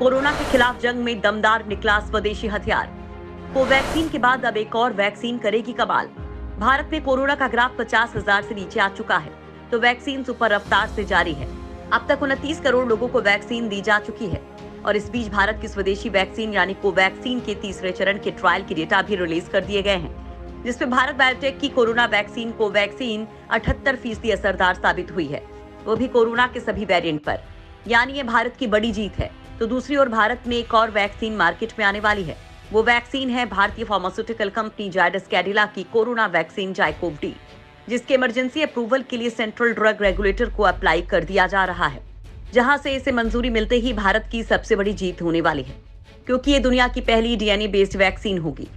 Corona के खिलाफ जंग में दमदार निकला स्वदेशी हथियार। कोवैक्सीन के बाद अब एक और वैक्सीन करेगी कमाल। भारत में कोरोना का ग्राफ 50,000 से नीचे आ चुका है, तो वैक्सीन सुपर रफ्तार से जारी है। अब तक 29 करोड़ लोगों को वैक्सीन दी जा चुकी है और इस बीच भारत की स्वदेशी वैक्सीन यानी कोवैक्सीन के तीसरे चरण के ट्रायल के डेटा भी रिलीज कर दिए गए हैं, जिसमें भारत बायोटेक की कोरोना वैक्सीन कोवैक्सीन 78% असरदार साबित हुई है, वो भी कोरोना के सभी वेरिएंट पर। यानी ये भारत की बड़ी जीत है। तो दूसरी ओर भारत में एक और वैक्सीन मार्केट में आने वाली है। वो वैक्सीन है भारतीय फार्मास्यूटिकल कंपनी जायडस कैडिला की कोरोना वैक्सीन जाइकोव डी, जिसके इमरजेंसी अप्रूवल के लिए सेंट्रल ड्रग रेगुलेटर को अप्लाई कर दिया जा रहा है, जहां से इसे मंजूरी मिलते ही भारत की सबसे बड़ी जीत होने वाली है, क्योंकि ये दुनिया की पहली डीएनए बेस्ड वैक्सीन होगी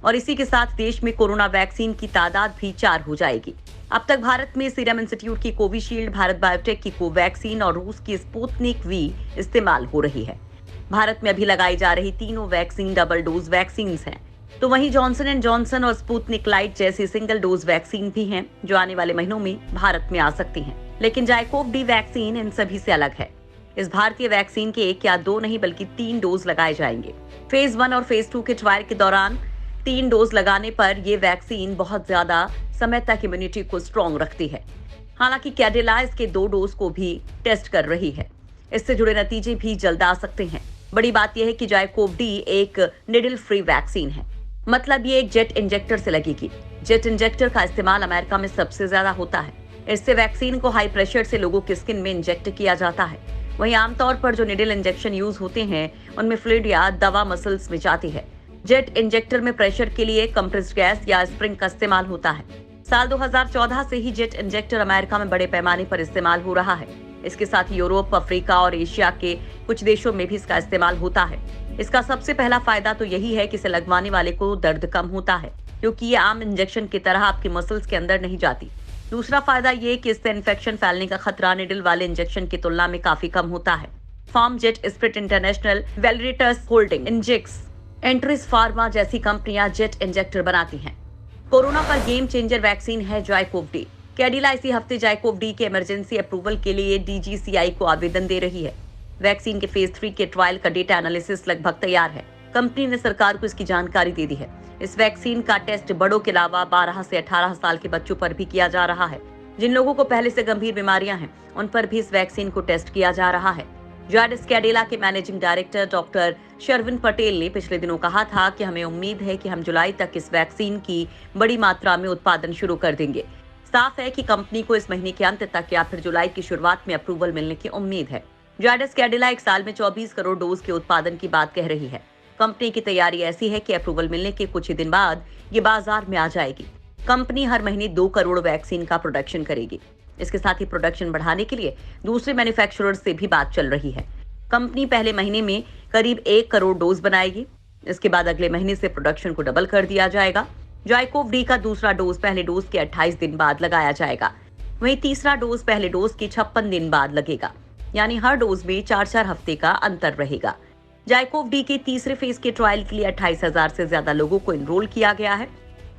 और इसी के साथ देश में कोरोना वैक्सीन की तादाद भी 4 हो जाएगी। अब तक भारत में सीरम इंस्टीट्यूट की कोविशील्ड, भारत बायोटेक की कोवैक्सीन और रूस की स्पुतनिक वी इस्तेमाल हो रही है। भारत में अभी लगाई जा रही तीनों वैक्सीन डबल डोज वैक्सीन हैं, तो वहीं जॉनसन एंड जॉनसन और स्पुतनिक लाइट जैसी सिंगल डोज वैक्सीन भी हैं, जो आने वाले महीनों में भारत में आ सकती हैं। लेकिन जाइकोव डी वैक्सीन इन सभी से अलग है। इस भारतीय वैक्सीन के 1 या 2 नहीं बल्कि 3 डोज लगाए जाएंगे। फेज 1 और फेज 2 के ट्रायल के दौरान 3 डोज लगाने पर ये वैक्सीन बहुत ज्यादा समय तक इम्यूनिटी को स्ट्रॉन्ग रखती है। हालांकि कैडिला इसके 2 डोज को भी टेस्ट कर रही है। इससे जुड़े नतीजे भी जल्द आ सकते हैं। बड़ी बात यह है कि जाइकोव डी एक निडल फ्री वैक्सीन है, मतलब ये एक जेट इंजेक्टर से लगेगी। जेट इंजेक्टर का इस्तेमाल अमेरिका में सबसे ज्यादा होता है। इससे वैक्सीन को हाई प्रेशर से लोगों की स्किन में इंजेक्ट किया जाता है। वहीं आमतौर पर जो निडल इंजेक्शन यूज होते हैं उनमें फ्लूइड या दवा मसल्स में जाती है। जेट इंजेक्टर में प्रेशर के लिए कंप्रेस्ड गैस या स्प्रिंग का इस्तेमाल होता है। साल 2014 से ही जेट इंजेक्टर अमेरिका में बड़े पैमाने पर इस्तेमाल हो रहा है। इसके साथ यूरोप, अफ्रीका और एशिया के कुछ देशों में भी इसका इस्तेमाल होता है। इसका सबसे पहला फायदा तो यही है कि इसे लगवाने वाले को दर्द कम होता है, क्योंकि ये आम इंजेक्शन की तरह आपके मसल्स के अंदर नहीं जाती। दूसरा फायदा ये कि इससे इन्फेक्शन फैलने का खतरा निडल वाले इंजेक्शन की तुलना में काफी कम होता है। फार्म जेट, स्प्रिट इंटरनेशनल, वेलिडिटस होल्डिंग, इंजेक्स, एंट्रीज फार्मा जैसी कंपनियां जेट इंजेक्टर बनाती हैं। कोरोना पर गेम चेंजर वैक्सीन है जाइकोव डी। कैडिला इसी हफ्ते जाइकोव डी के इमरजेंसी अप्रूवल के लिए डीजीसीआई को आवेदन दे रही है। वैक्सीन के फेज 3 के ट्रायल का डेटा एनालिसिस लगभग तैयार है। कंपनी ने सरकार को इसकी जानकारी दे दी है। इस वैक्सीन का टेस्ट बड़ों के अलावा 12 से 18 साल के बच्चों पर भी किया जा रहा है। जिन लोगों को पहले से गंभीर बीमारियां हैं, उन पर भी इस वैक्सीन को टेस्ट किया जा रहा है। जायडस कैडिला के managing director doctor Sherwin Patel ने पिछले दिनों कहा था कि हमें उम्मीद है कि हम जुलाई तक इस वैक्सीन की बड़ी मात्रा में उत्पादन शुरू कर देंगे। साफ है कि कंपनी को इस महीने के अंत तक या फिर जुलाई की शुरुआत में अप्रूवल मिलने की उम्मीद है। जायडस कैडिला एक साल में 24 करोड़ डोज के उत्पादन की बात कह रही है। कंपनी की तैयारी ऐसी है कि अप्रूवल मिलने के कुछ ही दिन बाद ये बाजार में आ जाएगी। कंपनी हर महीने 2 करोड़ वैक्सीन का प्रोडक्शन करेगी। इसके साथ ही प्रोडक्शन बढ़ाने के लिए दूसरे मैन्युफैक्चरर्स से भी बात चल रही है। कंपनी पहले महीने में करीब 1 करोड़ डोज बनाएगी। इसके बाद अगले महीने से प्रोडक्शन को डबल कर दिया जाएगा। जाइकोव डी का दूसरा डोज पहले डोज के 28 दिन बाद लगाया जाएगा। वहीं तीसरा डोज पहले डोज के 56 दिन बाद लगेगा, यानी हर डोज में 4-4 हफ्ते का अंतर रहेगा। जाइकोव डी के तीसरे फेज के ट्रायल के लिए 28,000 से ज्यादा लोगों को एनरोल किया गया है।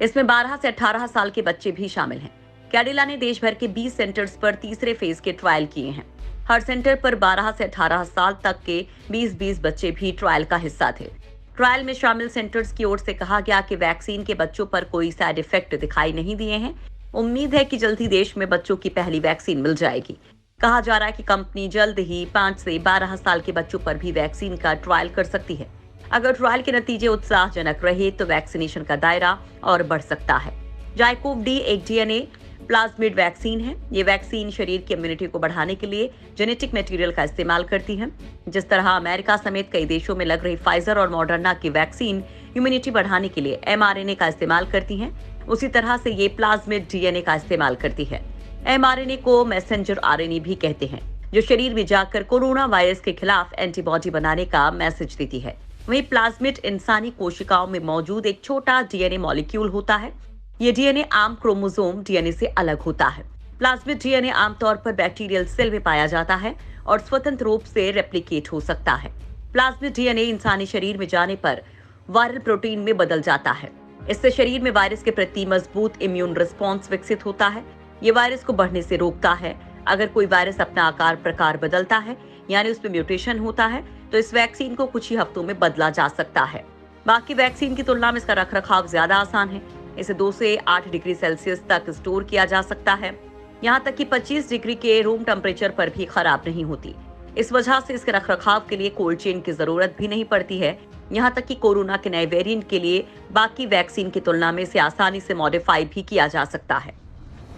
इसमें 12 से 18 साल के बच्चे भी शामिल हैं। कैडिला ने देश भर के 20 सेंटर्स पर तीसरे फेज के ट्रायल किए हैं। हर सेंटर पर 12 से 18 साल तक के 20-20 बच्चे भी ट्रायल का हिस्सा थे। ट्रायल में शामिल सेंटर्स की ओर से कहा गया कि वैक्सीन के बच्चों पर कोई साइड इफेक्ट दिखाई नहीं दिए हैं। उम्मीद है कि जल्द ही देश में बच्चों की पहली वैक्सीन मिल जाएगी। कहा जा रहा है कि कंपनी जल्द ही 5 से 12 साल के बच्चों पर भी वैक्सीन का ट्रायल कर सकती है। अगर ट्रायल के नतीजे उत्साहजनक रहे तो वैक्सीनेशन का दायरा और बढ़ सकता है। जाइकोव डी एक डीएनए प्लाज्मिड वैक्सीन है। ये वैक्सीन शरीर की इम्यूनिटी को बढ़ाने के लिए जेनेटिक मटेरियल का इस्तेमाल करती है। जिस तरह अमेरिका समेत कई देशों में लग रही फाइजर और मॉडर्ना की वैक्सीन इम्यूनिटी बढ़ाने के लिए एमआरएनए का इस्तेमाल करती हैं, उसी तरह से ये प्लाज्मिड डीएनए का इस्तेमाल करती है। एमआरएनए को मैसेंजर आरएनए भी कहते हैं, जो शरीर में जाकर कोरोना वायरस के खिलाफ एंटीबॉडी बनाने का मैसेज देती है। वहीं प्लाज्मिड इंसानी कोशिकाओं में मौजूद एक छोटा डीएनए मॉलिक्यूल होता है। ये डीएनए आम क्रोमोसोम डीएनए से अलग होता है। प्लाज्मिड डीएनए आमतौर पर बैक्टीरियल सेल में पाया जाता है और स्वतंत्र रूप से रेप्लिकेट हो सकता है। प्लाज्मिड डीएनए इंसानी शरीर में जाने पर वायरल प्रोटीन में बदल जाता है। इससे शरीर में वायरस के प्रति मजबूत इम्यून रिस्पॉन्स विकसित होता है। ये वायरस को बढ़ने से रोकता है। अगर कोई वायरस अपना आकार प्रकार बदलता है, यानी उसमें म्यूटेशन होता है, तो इस वैक्सीन को कुछ ही हफ्तों में बदला जा सकता है। बाकी वैक्सीन की तुलना में इसका रखरखाव ज्यादा आसान है। इसे 2 से 8 डिग्री सेल्सियस तक स्टोर किया जा सकता है। यहाँ तक कि 25 डिग्री के रूम टेम्परेचर पर भी खराब नहीं होती। इस वजह से इसके रखरखाव के लिए कोल्ड चेन की जरूरत भी नहीं पड़ती है। यहाँ तक कि कोरोना के नए वेरिएंट के लिए बाकी वैक्सीन की तुलना में इसे आसानी से मॉडिफाई भी किया जा सकता है।